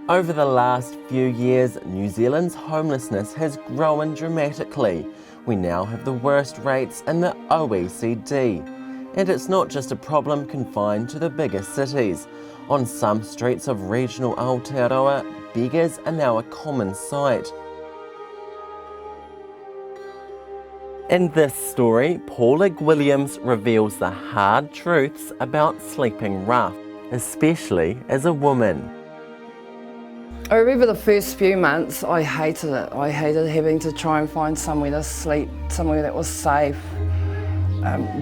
Over the last few years, New Zealand's homelessness has grown dramatically. We now have the worst rates in the OECD. And it's not just a problem confined to the bigger cities. On some streets of regional Aotearoa, beggars are now a common sight. In this story, Paula Williams reveals the hard truths about sleeping rough, especially as a woman. I remember the first few months, I hated it. I hated having to try and find somewhere to sleep, somewhere that was safe.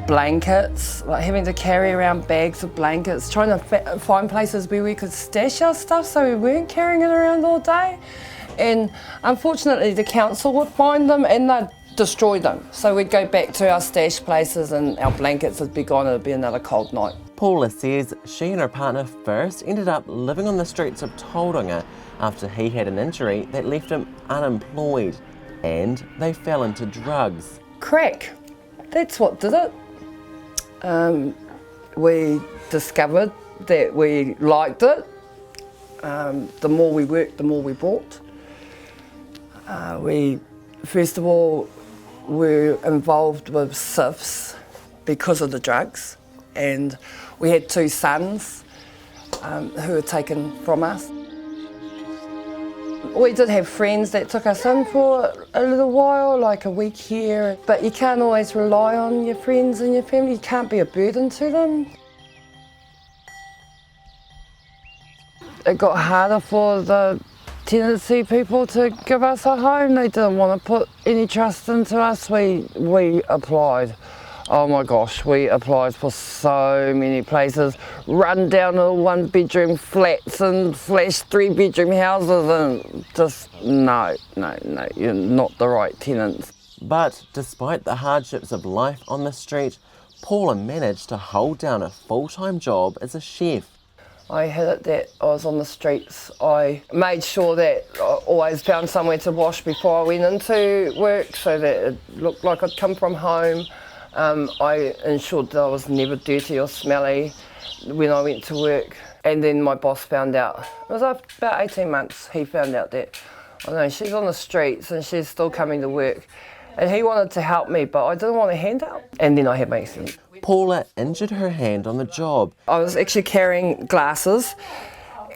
Blankets, like having to carry around bags of blankets, trying to find places where we could stash our stuff so we weren't carrying it around all day. And unfortunately the council would find them and they'd destroy them. So we'd go back to our stash places and our blankets would be gone, it'd be another cold night. Paula says she and her partner first ended up living on the streets of Tauranga after he had an injury that left him unemployed, and they fell into drugs. Crack, that's what did it. We discovered that we liked it. The more we worked, the more we bought. We, first of all, were involved with SIFs because of the drugs, and we had 2 sons who were taken from us. We did have friends that took us in for a little while, like a week here, but you can't always rely on your friends and your family. You can't be a burden to them. It got harder for the tenancy people to give us a home. They didn't want to put any trust into us. We applied. Oh my gosh, we applied for so many places, run down little 1-bedroom flats and flash 3-bedroom houses, and just no, you're not the right tenants. But despite the hardships of life on the street, Paula managed to hold down a full-time job as a chef. I had it that I was on the streets. I made sure that I always found somewhere to wash before I went into work so that it looked like I'd come from home. I ensured that I was never dirty or smelly when I went to work. And then my boss found out, it was after about 18 months, he found out that, I know, she's on the streets and she's still coming to work. And he wanted to help me, but I didn't want a handout. And then I had my accident. Paula injured her hand on the job. I was actually carrying glasses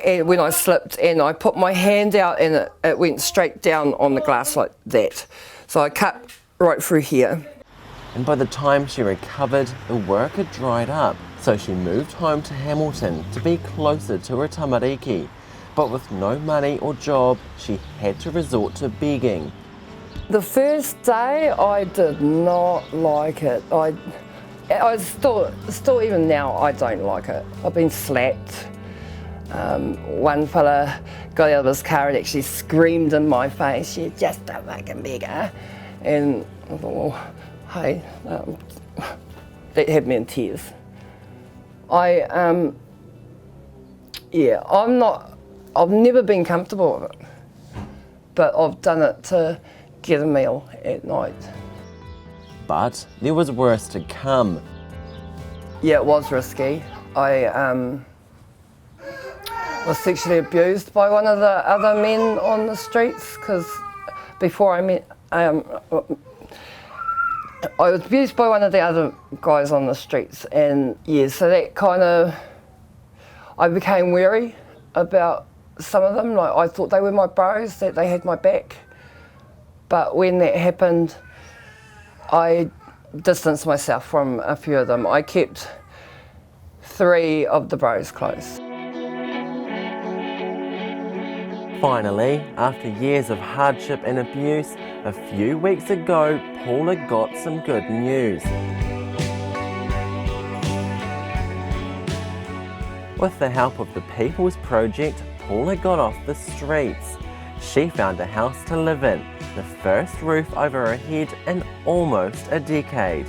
and when I slipped, and I put my hand out and it went straight down on the glass like that. So I cut right through here. And by the time she recovered, the work had dried up, so she moved home to Hamilton to be closer to her tamariki. But with no money or job, she had to resort to begging. The first day, I did not like it. I still even now, I don't like it. I've been slapped. One fella got out of his car and actually screamed in my face, "You're just a fucking beggar." And I thought, well, hey, that had me in tears. I've never been comfortable with it, but I've done it to get a meal at night. But there was worse to come. Yeah, it was risky. I was sexually abused by one of the other men on the streets, because before I met, I was abused by one of the other guys on the streets, and yeah, so that kind of, I became wary about some of them. Like, I thought they were my bros, that they had my back. But when that happened, I distanced myself from a few of them. I kept 3 of the bros close. Finally, after years of hardship and abuse, a few weeks ago, Paula got some good news. With the help of the People's Project, Paula got off the streets. She found a house to live in, the first roof over her head in almost a decade.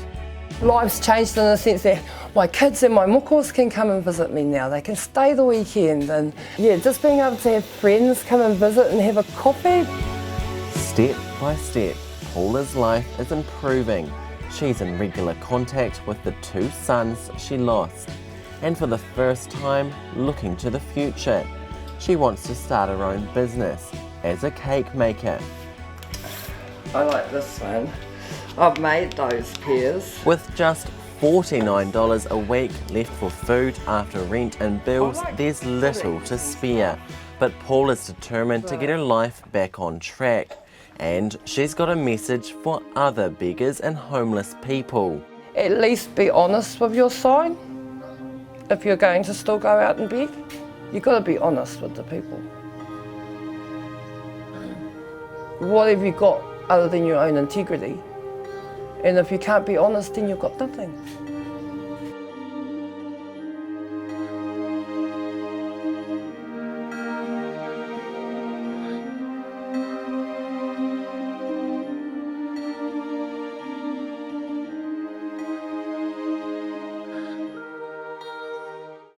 Life's changed in the sense that my kids and my mokos can come and visit me now. They can stay the weekend, and yeah, just being able to have friends come and visit and have a coffee. Step by step, Paula's life is improving. She's in regular contact with the 2 sons she lost, and for the first time, looking to the future. She wants to start her own business as a cake maker. I like this one. I've made those pairs. With just $49 a week left for food after rent and bills, there's little to spare. But Paul is determined to get her life back on track. And she's got a message for other beggars and homeless people. At least be honest with your side. If you're going to still go out and beg, you've got to be honest with the people. What have you got other than your own integrity? And if you can't be honest, then you've got nothing.